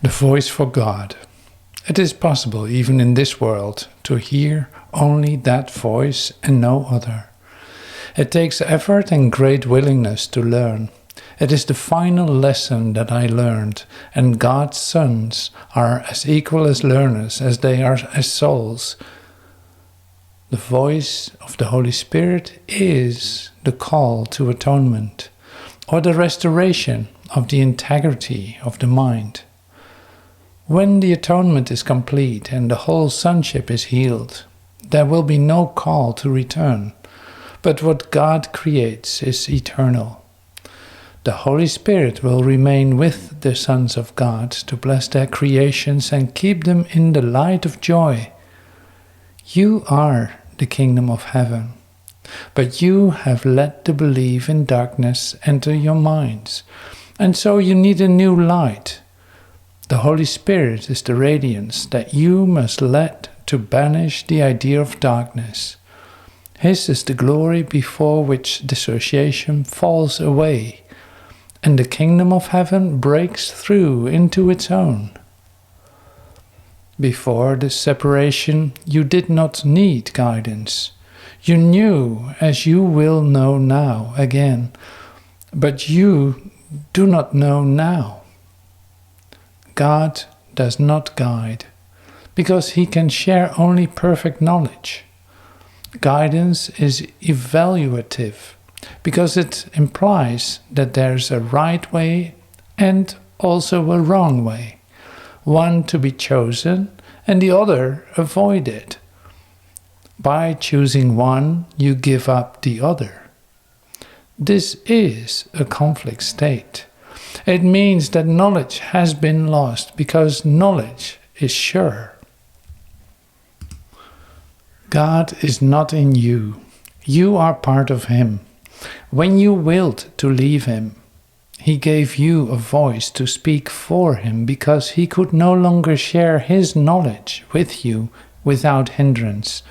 The voice for God. It is possible, even in this world, to hear only that voice and no other. It takes effort and great willingness to learn. It is the final lesson that I learned, and God's sons are as equal as learners as they are as souls. The voice of the Holy Spirit is the call to atonement, or the restoration of the integrity of the mind. When the atonement is complete and the whole sonship is healed, there will be no call to return, but what God creates is eternal. The Holy Spirit will remain with the sons of God to bless their creations and keep them in the light of joy. You are the kingdom of heaven, but you have let the belief in darkness enter your minds, and so you need a new light. The Holy Spirit is the radiance that you must let to banish the idea of darkness. His is the glory before which dissociation falls away, and the kingdom of heaven breaks through into its own. Before this separation, you did not need guidance. You knew as you will know now again, but you do not know now. God does not guide, because he can share only perfect knowledge. Guidance is evaluative, because it implies that there's a right way and also a wrong way, one to be chosen and the other avoided. By choosing one, you give up the other. This is a conflict state. It means that knowledge has been lost because knowledge is sure. God is not in you. You are part of him. When you willed to leave him, he gave you a voice to speak for him because he could no longer share his knowledge with you without hindrance.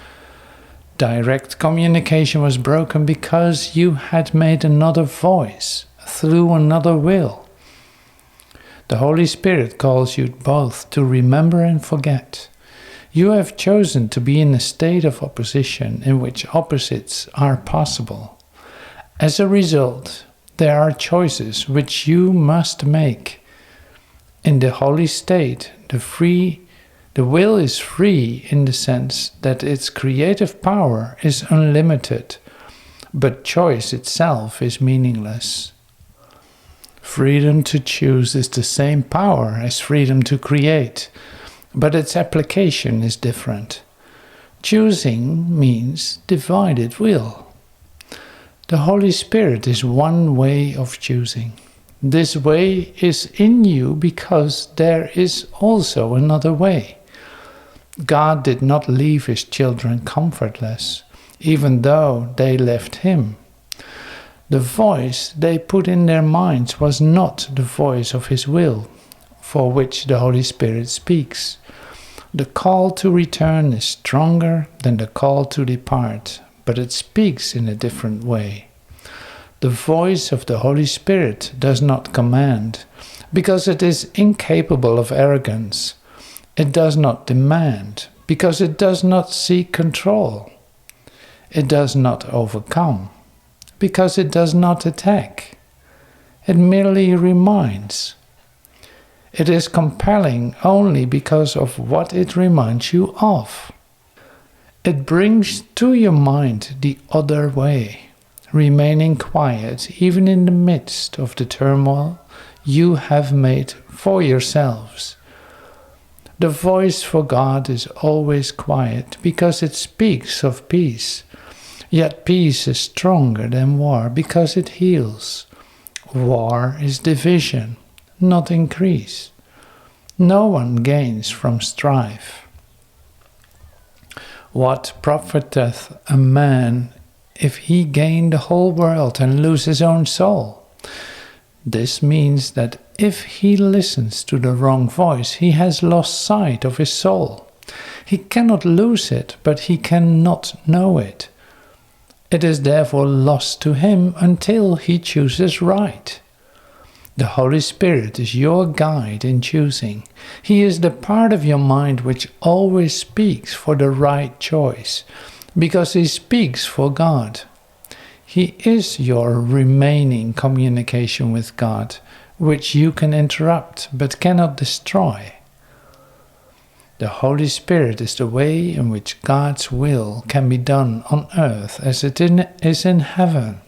Direct communication was broken because you had made another voice through another will. The Holy Spirit calls you both to remember and forget. You have chosen to be in a state of opposition in which opposites are possible. As a result, there are choices which you must make. In the holy state, the will is free in the sense that its creative power is unlimited, but choice itself is meaningless. Freedom to choose is the same power as freedom to create, but its application is different. Choosing means divided will. The Holy Spirit is one way of choosing. This way is in you because there is also another way. God did not leave his children comfortless, even though they left him. The voice they put in their minds was not the voice of his will, for which the Holy Spirit speaks. The call to return is stronger than the call to depart, but it speaks in a different way. The voice of the Holy Spirit does not command, because it is incapable of arrogance. It does not demand, because it does not seek control. It does not overcome, because it does not attack. It merely reminds. It is compelling only because of what it reminds you of. It brings to your mind the other way, remaining quiet even in the midst of the turmoil you have made for yourselves. The voice for God is always quiet because it speaks of peace. Yet peace is stronger than war because it heals. War is division, not increase. No one gains from strife. What profiteth a man if he gain the whole world and lose his own soul? This means that if he listens to the wrong voice, he has lost sight of his soul. He cannot lose it, but he cannot know it. It is therefore lost to him until he chooses right. The Holy Spirit is your guide in choosing. He is the part of your mind which always speaks for the right choice, because he speaks for God. He is your remaining communication with God, which you can interrupt but cannot destroy. The Holy Spirit is the way in which God's will can be done on earth as it is in heaven.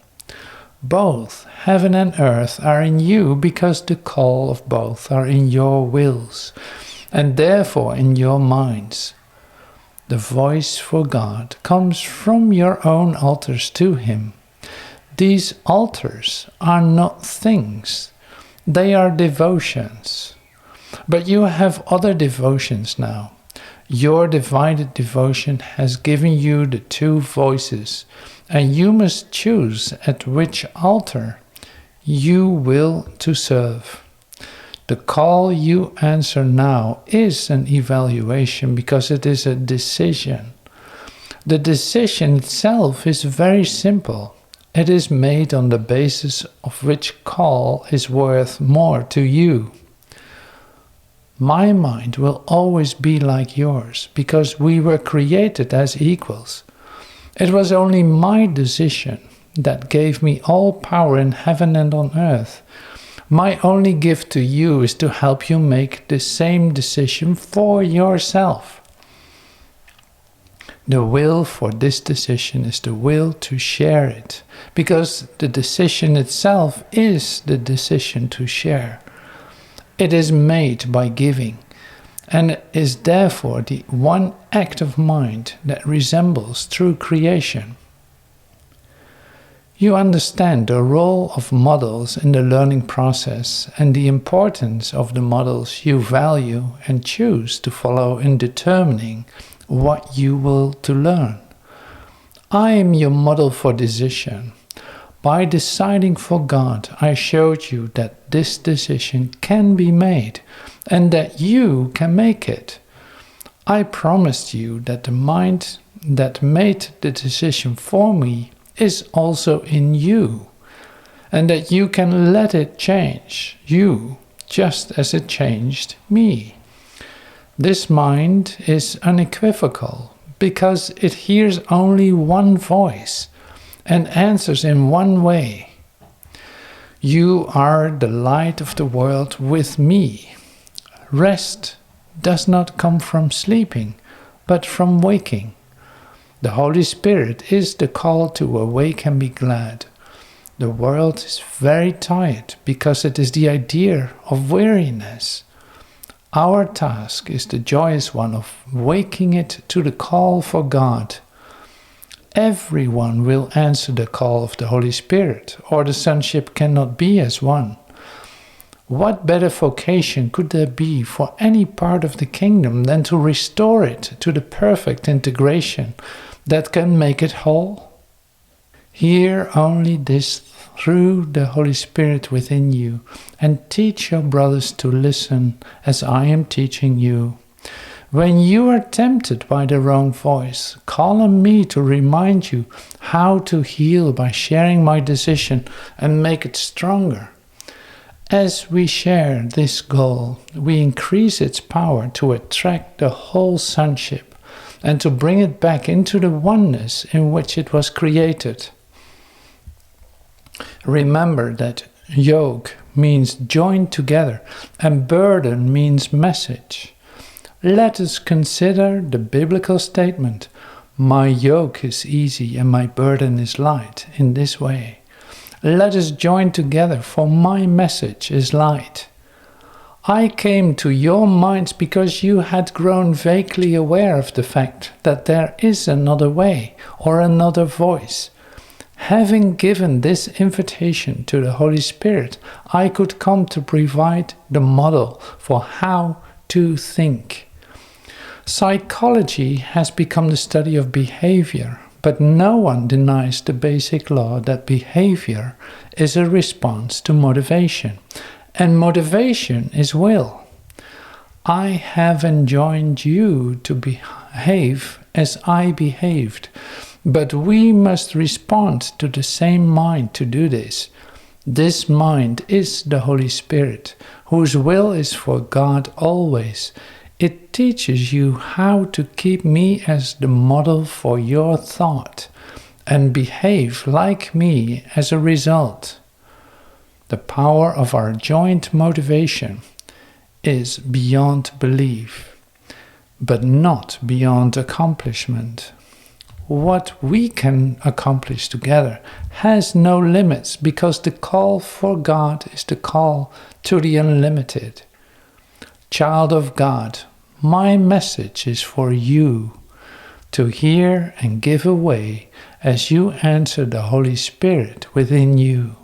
Both heaven and earth are in you because the call of both are in your wills, and therefore in your minds. The voice for God comes from your own altars to Him. These altars are not things, they are devotions. But you have other devotions now. Your divided devotion has given you the two voices, and you must choose at which altar you will to serve. The call you answer now is an evaluation because it is a decision. The decision itself is very simple. It is made on the basis of which call is worth more to you. My mind will always be like yours because we were created as equals. It was only my decision that gave me all power in heaven and on earth. My only gift to you is to help you make the same decision for yourself. The will for this decision is the will to share it, because the decision itself is the decision to share. It is made by giving, and is therefore the one act of mind that resembles true creation. You understand the role of models in the learning process and the importance of the models you value and choose to follow in determining what you will to learn. I am your model for decision. By deciding for God, I showed you that this decision can be made and that you can make it. I promised you that the mind that made the decision for me is also in you, and that you can let it change you just as it changed me. This mind is unequivocal because it hears only one voice and answers in one way. You are the light of the world with me. Rest does not come from sleeping, but from waking. The Holy Spirit is the call to awake and be glad. The world is very tired because it is the idea of weariness. Our task is the joyous one of waking it to the call for God. Everyone will answer the call of the Holy Spirit, or the Sonship cannot be as one. What better vocation could there be for any part of the kingdom than to restore it to the perfect integration that can make it whole? Hear only this through the Holy Spirit within you, and teach your brothers to listen as I am teaching you. When you are tempted by the wrong voice, call on me to remind you how to heal by sharing my decision and make it stronger. As we share this goal, we increase its power to attract the whole sonship and to bring it back into the oneness in which it was created. Remember that yoke means joined together and burden means message. Let us consider the biblical statement, "My yoke is easy and my burden is light," in this way. Let us join together, for my message is light. I came to your minds because you had grown vaguely aware of the fact that there is another way or another voice. Having given this invitation to the Holy Spirit, I could come to provide the model for how to think. Psychology has become the study of behavior, but no one denies the basic law that behavior is a response to motivation, and motivation is will. I have enjoined you to behave as I behaved, but we must respond to the same mind to do this. This mind is the Holy Spirit, whose will is for God always. It teaches you how to keep me as the model for your thought and behave like me as a result. The power of our joint motivation is beyond belief, but not beyond accomplishment. What we can accomplish together has no limits, because the call for God is the call to the unlimited. Child of God, my message is for you to hear and give away as you answer the Holy Spirit within you.